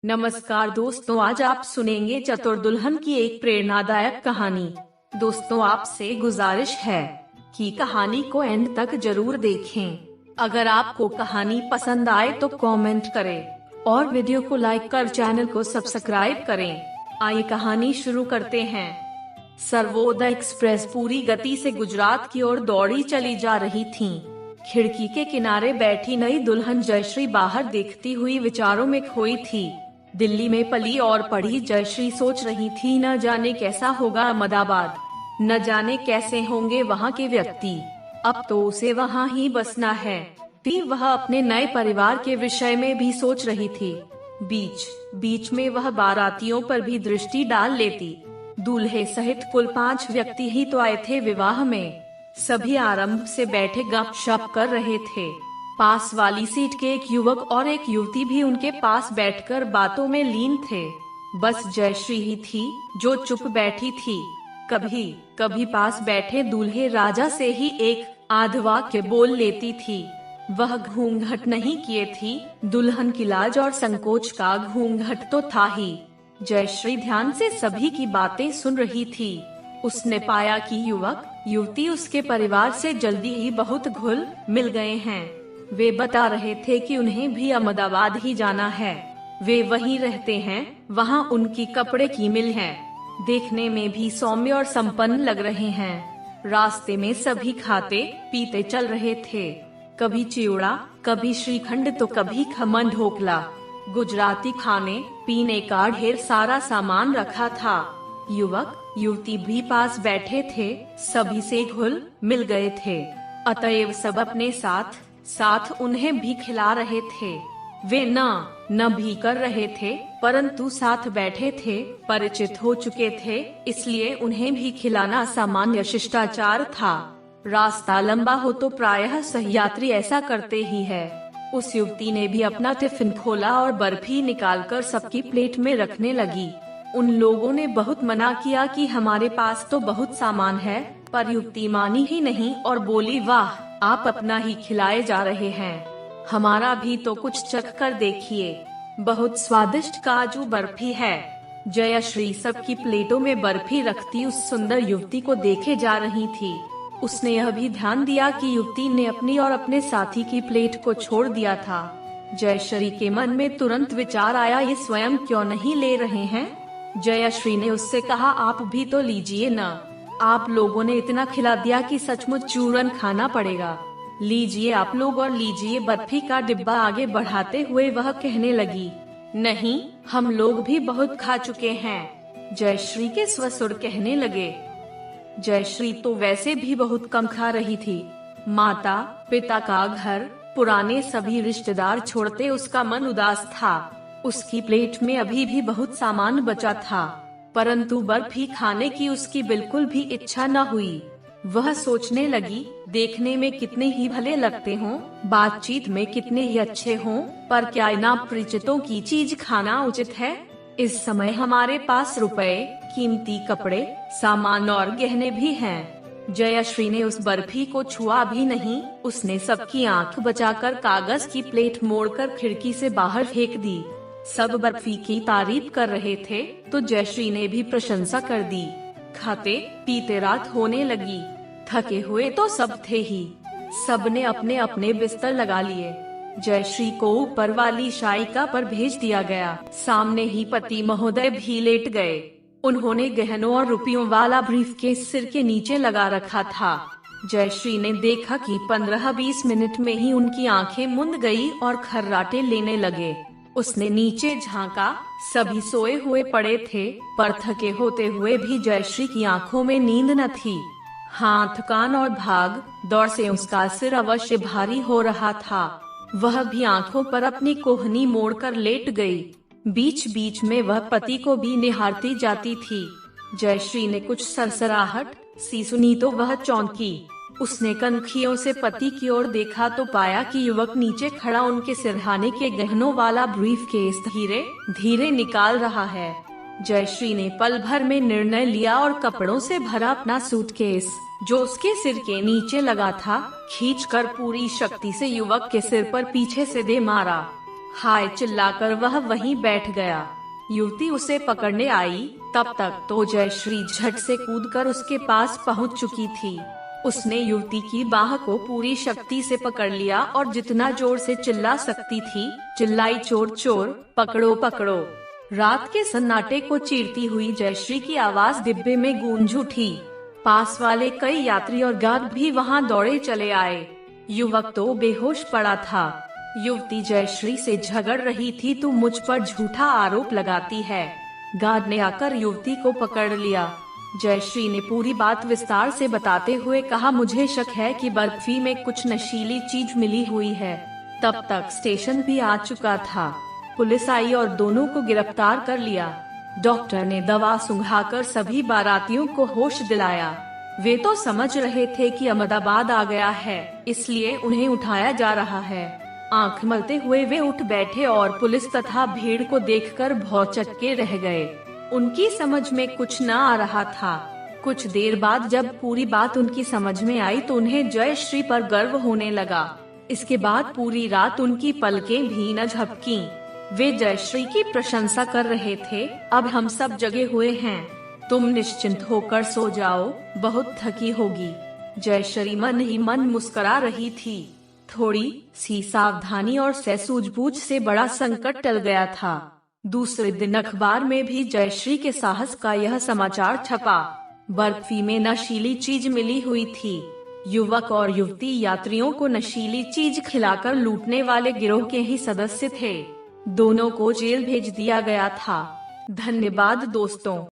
नमस्कार दोस्तों, आज आप सुनेंगे चतुर दुल्हन की एक प्रेरणादायक कहानी। दोस्तों, आपसे गुजारिश है कि कहानी को एंड तक जरूर देखें। अगर आपको कहानी पसंद आए तो कमेंट करें और वीडियो को लाइक कर चैनल को सब्सक्राइब करें। आइए कहानी शुरू करते हैं। सर्वोदय एक्सप्रेस पूरी गति से गुजरात की ओर दौड़ी चली जा रही थी। खिड़की के किनारे बैठी नई दुल्हन जयश्री बाहर देखती हुई विचारों में खोई थी। दिल्ली में पली और पढ़ी जयश्री सोच रही थी, न जाने कैसा होगा अहमदाबाद, न जाने कैसे होंगे वहाँ के व्यक्ति। अब तो उसे वहाँ ही बसना है। वह अपने नए परिवार के विषय में भी सोच रही थी। बीच बीच में वह बारातियों पर भी दृष्टि डाल लेती। दूल्हे सहित कुल 5 व्यक्ति ही तो आए थे विवाह में। सभी आरंभ से बैठे गपशप कर रहे थे। पास वाली सीट के एक युवक और एक युवती भी उनके पास बैठकर बातों में लीन थे। बस जयश्री ही थी जो चुप बैठी थी। कभी कभी पास बैठे दूल्हे राजा से ही एक आध वाक्य बोल लेती थी। वह घूंघट नहीं किए थी, दुल्हन की लाज और संकोच का घूंघट तो था ही। जयश्री ध्यान से सभी की बातें सुन रही थी। उसने पाया कि युवक युवती उसके परिवार से जल्दी ही बहुत घुल मिल गए हैं। वे बता रहे थे कि उन्हें भी अहमदाबाद ही जाना है। वे वहीं रहते हैं, वहाँ उनकी कपड़े की मिल है। देखने में भी सौम्य और संपन्न लग रहे हैं। रास्ते में सभी खाते पीते चल रहे थे। कभी चिवड़ा, कभी श्रीखंड तो कभी खमन ढोकला। गुजराती खाने पीने का ढेर सारा सामान रखा था। युवक युवती भी पास बैठे थे, सभी से घुल मिल गए थे। अतएव सब अपने साथ साथ उन्हें भी खिला रहे थे। वे न भी कर रहे थे, परंतु साथ बैठे थे, परिचित हो चुके थे, इसलिए उन्हें भी खिलाना सामान्य शिष्टाचार था। रास्ता लंबा हो तो प्रायः सहयात्री ऐसा करते ही है। उस युवती ने भी अपना टिफिन खोला और बर्फी निकालकर सबकी प्लेट में रखने लगी। उन लोगों ने बहुत मना किया कि हमारे पास तो बहुत सामान है, पर युवती मानी ही नहीं और बोली, वाह, आप अपना ही खिलाए जा रहे हैं, हमारा भी तो कुछ चख कर देखिए, बहुत स्वादिष्ट काजू बर्फी है। जयश्री सबकी प्लेटों में बर्फी रखती उस सुंदर युवती को देखे जा रही थी। उसने यह भी ध्यान दिया कि युवती ने अपनी और अपने साथी की प्लेट को छोड़ दिया था। जयश्री के मन में तुरंत विचार आया, ये स्वयं क्यों नहीं ले रहे हैं। जयश्री ने उससे कहा, आप भी तो लीजिए न, आप लोगों ने इतना खिला दिया कि सचमुच चूरन खाना पड़ेगा। लीजिए आप लोग और लीजिए। बर्फी का डिब्बा आगे बढ़ाते हुए वह कहने लगी, नहीं, हम लोग भी बहुत खा चुके हैं। जयश्री के ससुर कहने लगे। जयश्री तो वैसे भी बहुत कम खा रही थी। माता पिता का घर, पुराने सभी रिश्तेदार छोड़ते उसका मन उदास था। उसकी प्लेट में अभी भी बहुत सामान बचा था, परंतु बर्फी खाने की उसकी बिल्कुल भी इच्छा न हुई। वह सोचने लगी, देखने में कितने ही भले लगते हों, बातचीत में कितने ही अच्छे हों, पर क्या इन अपरिचितों की चीज खाना उचित है। इस समय हमारे पास रुपए, कीमती कपड़े, सामान और गहने भी हैं। जयश्री ने उस बर्फी को छुआ भी नहीं। उसने सबकी आंख बचाकर कागज की प्लेट मोड़कर खिड़की से बाहर फेंक दी। सब बर्फी की तारीफ कर रहे थे तो जयश्री ने भी प्रशंसा कर दी। खाते पीते रात होने लगी। थके हुए तो सब थे ही। सबने अपने अपने बिस्तर लगा लिए। जयश्री को ऊपर वाली शायिका पर भेज दिया गया। सामने ही पति महोदय भी लेट गए। उन्होंने गहनों और रुपयों वाला ब्रीफकेस सिर के नीचे लगा रखा था। जयश्री ने देखा कि 15-20 मिनट में ही उनकी आंखें मुंद गई और खर्राटे लेने लगे। उसने नीचे झांका, सभी सोए हुए पड़े थे, पर थके होते हुए भी जयश्री की आंखों में नींद न थी। हाँ, थकान और भाग दौड़ से उसका सिर अवश्य भारी हो रहा था। वह भी आंखों पर अपनी कोहनी मोड़कर लेट गई। बीच बीच में वह पति को भी निहारती जाती थी। जयश्री ने कुछ सरसराहट सी सुनी तो वह चौंकी। उसने कनखियों से पति की ओर देखा तो पाया कि युवक नीचे खड़ा उनके सिरहाने के गहनों वाला ब्रीफकेस धीरे धीरे निकाल रहा है। जयश्री ने पल भर में निर्णय लिया और कपड़ों से भरा अपना सूटकेस, जो उसके सिर के नीचे लगा था, खींचकर पूरी शक्ति से युवक के सिर पर पीछे से दे मारा। हाय चिल्लाकर वह वहीं बैठ गया। युवती उसे पकड़ने आई, तब तक तो जयश्री झट से कूदकर उसके पास पहुंच चुकी थी। उसने युवती की बाह को पूरी शक्ति से पकड़ लिया और जितना जोर से चिल्ला सकती थी चिल्लाई, चोर चोर, पकड़ो पकड़ो। रात के सन्नाटे को चीरती हुई जयश्री की आवाज डिब्बे में गूंज उठी। पास वाले कई यात्री और गार्ड भी वहां दौड़े चले आए। युवक तो बेहोश पड़ा था। युवती जयश्री से झगड़ रही थी, तू मुझ पर झूठा आरोप लगाती है। गार्ड ने आकर युवती को पकड़ लिया। जयश्री ने पूरी बात विस्तार से बताते हुए कहा, मुझे शक है कि बर्फी में कुछ नशीली चीज मिली हुई है। तब तक स्टेशन भी आ चुका था। पुलिस आई और दोनों को गिरफ्तार कर लिया। डॉक्टर ने दवा सुंघाकर सभी बारातियों को होश दिलाया। वे तो समझ रहे थे कि अहमदाबाद आ गया है, इसलिए उन्हें उठाया जा रहा है। आंख मलते हुए वे उठ बैठे और पुलिस तथा भीड़ को देखकर भौचक्के रह गए। उनकी समझ में कुछ न आ रहा था। कुछ देर बाद जब पूरी बात उनकी समझ में आई तो उन्हें जयश्री पर गर्व होने लगा। इसके बाद पूरी रात उनकी पलकें भी न झपकीं। वे जयश्री की प्रशंसा कर रहे थे, अब हम सब जगे हुए हैं, तुम निश्चिंत होकर सो जाओ, बहुत थकी होगी। जयश्री मन ही मन मुस्कुरा रही थी। थोड़ी सी सावधानी और सूझबूझ से बड़ा संकट टल गया था। दूसरे दिन अखबार में भी जयश्री के साहस का यह समाचार छपा। बर्फी में नशीली चीज मिली हुई थी। युवक और युवती यात्रियों को नशीली चीज खिलाकर लूटने वाले गिरोह के ही सदस्य थे। दोनों को जेल भेज दिया गया था। धन्यवाद दोस्तों।